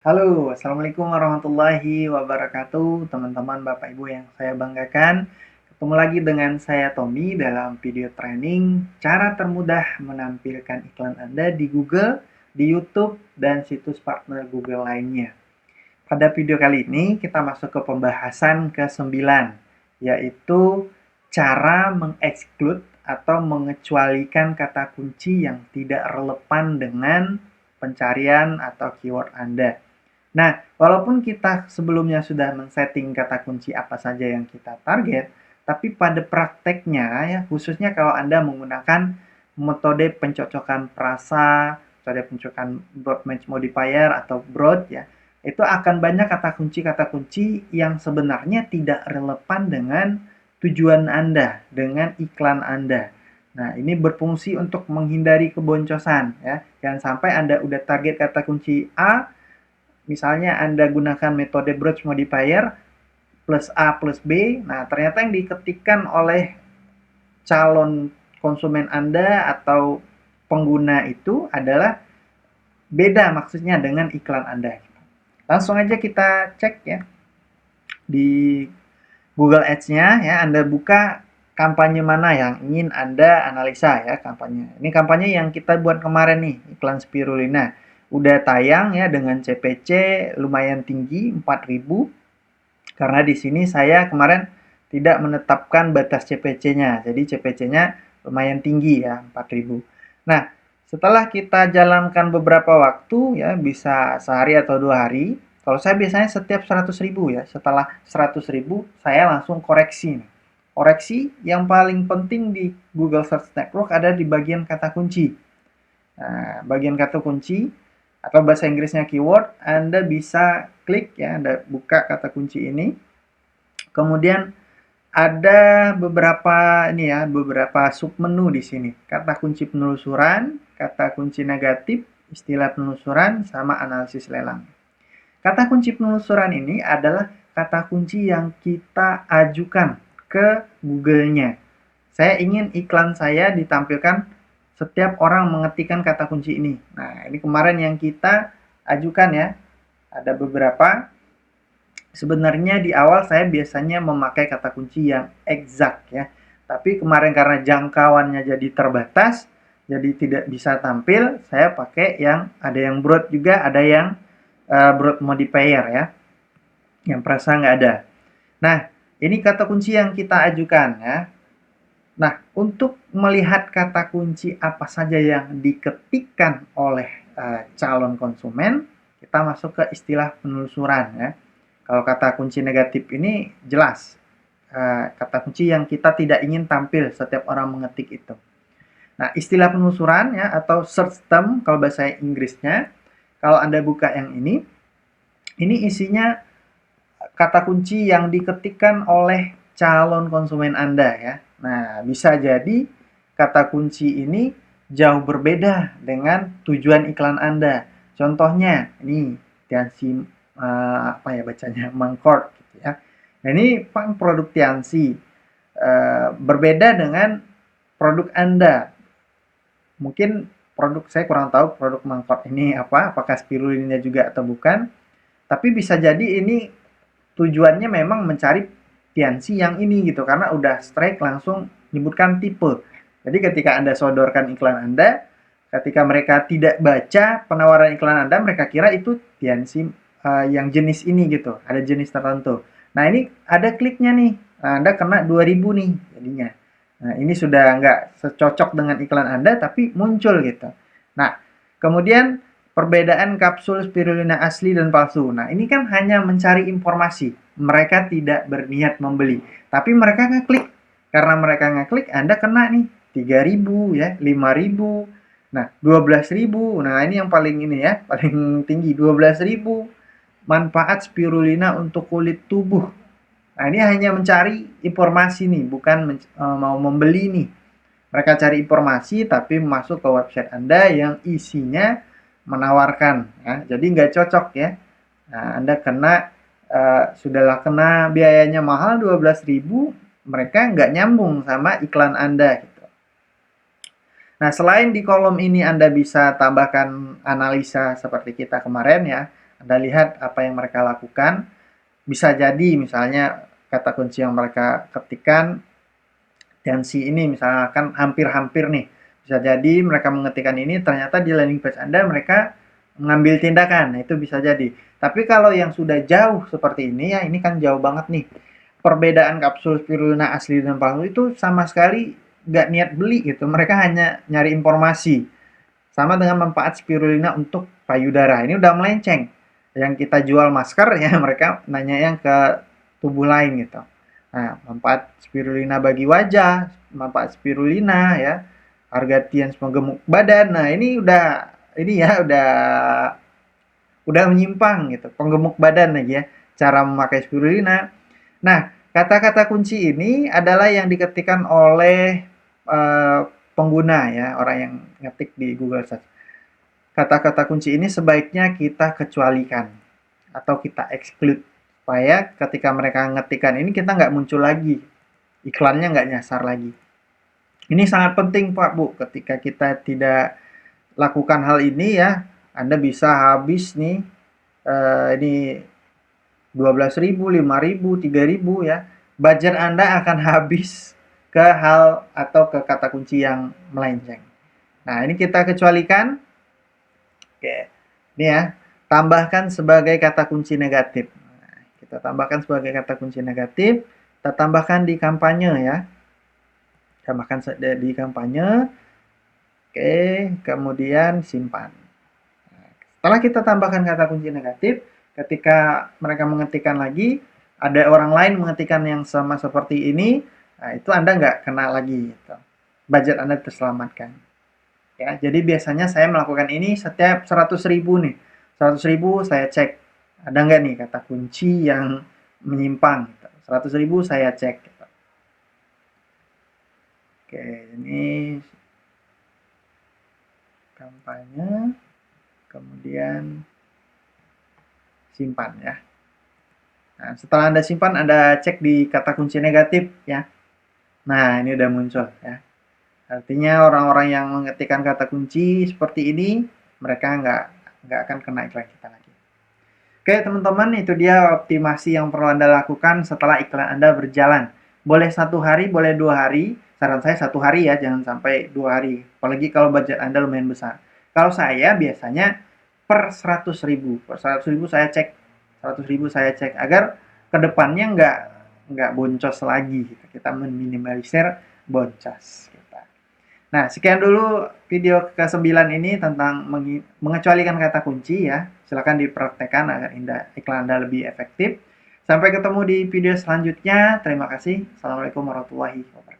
Halo, Assalamualaikum warahmatullahi wabarakatuh, teman-teman Bapak Ibu yang saya banggakan. Ketemu lagi dengan saya Tommy dalam video training cara termudah menampilkan iklan Anda di Google, di YouTube, dan situs partner Google lainnya. Pada video kali ini kita masuk ke pembahasan ke-9, yaitu cara mengeksklud atau mengecualikan kata kunci yang tidak relevan dengan pencarian atau keyword Anda. Nah, walaupun kita sebelumnya sudah men-setting kata kunci apa saja yang kita target, tapi pada prakteknya ya, khususnya kalau Anda menggunakan metode pencocokan frasa, metode pencocokan broad match modifier atau broad ya, itu akan banyak kata kunci yang sebenarnya tidak relevan dengan tujuan Anda, dengan iklan Anda. Nah, ini berfungsi untuk menghindari keboncosan ya. Jangan sampai Anda udah target kata kunci A, misalnya Anda gunakan metode Broad Modifier plus A plus B, nah ternyata yang diketikkan oleh calon konsumen Anda atau pengguna itu adalah beda maksudnya dengan iklan Anda. Langsung aja kita cek ya di Google Ads-nya ya, Anda buka kampanye mana yang ingin Anda analisa ya kampanye. Ini kampanye yang kita buat kemarin nih, iklan spirulina. Udah tayang ya dengan CPC lumayan tinggi 4.000. Karena di sini saya kemarin tidak menetapkan batas CPC-nya. Jadi CPC-nya lumayan tinggi ya, 4.000. Nah, setelah kita jalankan beberapa waktu ya, bisa sehari atau 2 hari. Kalau saya biasanya setiap 100.000 ya. Setelah 100.000 saya langsung koreksi. Koreksi yang paling penting di Google Search Network ada di bagian kata kunci. Nah, bagian kata kunci atau bahasa Inggrisnya keyword, Anda bisa klik ya, Anda buka kata kunci ini. Kemudian ada beberapa ini ya, beberapa submenu di sini. Kata kunci penelusuran, kata kunci negatif, istilah penelusuran, sama analisis lelang. Kata kunci penelusuran ini adalah kata kunci yang kita ajukan ke Google-nya. Saya ingin iklan saya ditampilkan setiap orang mengetikkan kata kunci ini. Nah, ini kemarin yang kita ajukan ya. Ada beberapa. Sebenarnya di awal saya biasanya memakai kata kunci yang exact ya. Tapi kemarin karena jangkauannya jadi terbatas, jadi tidak bisa tampil, saya pakai yang ada yang broad juga, ada yang broad modifier ya. Yang frasa nggak ada. Nah, ini kata kunci yang kita ajukan ya. Nah, untuk melihat kata kunci apa saja yang diketikkan oleh calon konsumen, kita masuk ke istilah penelusuran ya. Kalau kata kunci negatif ini jelas kata kunci yang kita tidak ingin tampil setiap orang mengetik itu. Nah, istilah penelusuran ya atau search term kalau bahasa Inggrisnya, kalau Anda buka yang ini isinya kata kunci yang diketikkan oleh calon konsumen Anda ya. Nah, bisa jadi kata kunci ini jauh berbeda dengan tujuan iklan Anda. Contohnya, ini Tianxi apa ya bacanya Mangkort gitu ya. Nah, ini produk Tianxi berbeda dengan produk Anda. Mungkin produk saya kurang tahu produk Mangkort ini apa, apakah spirulina juga atau bukan. Tapi bisa jadi ini tujuannya memang mencari Tianxi yang ini gitu karena udah strike langsung menyebutkan tipe. Jadi ketika Anda sodorkan iklan Anda, ketika mereka tidak baca penawaran iklan Anda, mereka kira itu Tianxi yang jenis ini gitu, ada jenis tertentu. Nah, ini ada kliknya nih. Nah, Anda kena 2.000 nih jadinya. Nah, ini sudah nggak secocok dengan iklan Anda tapi muncul gitu. Nah, kemudian perbedaan kapsul spirulina asli dan palsu. Nah, ini kan hanya mencari informasi. Mereka tidak berniat membeli. Tapi mereka ngeklik. Karena mereka ngeklik, Anda kena nih 3.000 ya, 5.000. Nah, 12.000. Nah, ini yang paling ini ya, paling tinggi 12.000. Manfaat spirulina untuk kulit tubuh. Nah, ini hanya mencari informasi nih, bukan mau membeli nih. Mereka cari informasi tapi masuk ke website Anda yang isinya menawarkan ya. Jadi nggak cocok ya. Nah, Anda kena sudahlah kena biayanya mahal 12.000, mereka nggak nyambung sama iklan Anda gitu. Nah, selain di kolom ini Anda bisa tambahkan analisa seperti kita kemarin ya. Anda lihat apa yang mereka lakukan. Bisa jadi misalnya kata kunci yang mereka ketikkan dan si ini misalnya kan hampir-hampir nih. Bisa jadi mereka mengetikkan ini ternyata di landing page Anda mereka mengambil tindakan. Nah, itu bisa jadi. Tapi kalau yang sudah jauh seperti ini ya, ini kan jauh banget nih. Perbedaan kapsul spirulina asli dan palsu itu sama sekali nggak niat beli gitu. Mereka hanya nyari informasi. Sama dengan manfaat spirulina untuk payudara. Ini udah melenceng. Yang kita jual masker ya mereka nanya yang ke tubuh lain gitu. Nah, manfaat spirulina bagi wajah, manfaat spirulina ya, Argatians menggemuk badan. Nah, ini ya udah menyimpang gitu. Penggemuk badan lagi ya, cara memakai spirulina. Nah, kata-kata kunci ini adalah yang diketikkan oleh pengguna ya, orang yang ngetik di Google Search. Kata-kata kunci ini sebaiknya kita kecualikan atau kita exclude supaya ketika mereka ngetikkan ini kita nggak muncul lagi, iklannya nggak nyasar lagi. Ini sangat penting Pak Bu, ketika kita tidak lakukan hal ini ya, Anda bisa habis nih ini 12.000, 5.000, 3.000 ya. Budget Anda akan habis ke hal atau ke kata kunci yang melenceng. Nah, ini kita kecualikan. Oke. Ini ya, tambahkan sebagai kata kunci negatif. Nah, kita tambahkan sebagai kata kunci negatif, kita tambahkan di kampanye ya. Tambahkan di kampanye. Oke, kemudian simpan. Nah, setelah kita tambahkan kata kunci negatif, ketika mereka mengetikkan lagi, ada orang lain mengetikkan yang sama seperti ini, nah itu Anda nggak kena lagi. Gitu. Budget Anda terselamatkan. Ya, jadi biasanya saya melakukan ini setiap 100.000 nih. 100.000 saya cek. Ada nggak nih kata kunci yang menyimpang. Gitu. 100.000 saya cek. Gitu. Oke, ini kampanye. Kemudian simpan ya. Nah, setelah Anda simpan, Anda cek di kata kunci negatif ya. Nah, ini udah muncul ya. Artinya orang-orang yang mengetikkan kata kunci seperti ini, mereka nggak akan kena iklan kita lagi. Oke teman-teman, itu dia optimasi yang perlu Anda lakukan setelah iklan Anda berjalan. Boleh 1 hari, boleh 2 hari. Saran saya 1 hari ya, jangan sampai 2 hari. Apalagi kalau budget Anda lumayan besar. Kalau saya biasanya per 100.000. Per 100.000 saya cek. 100.000 saya cek agar kedepannya nggak boncos lagi. Kita meminimalisir boncos. Nah, sekian dulu video ke-9 ini tentang mengecualikan kata kunci ya. Silakan dipraktekkan agar iklan Anda lebih efektif. Sampai ketemu di video selanjutnya. Terima kasih. Assalamualaikum warahmatullahi wabarakatuh.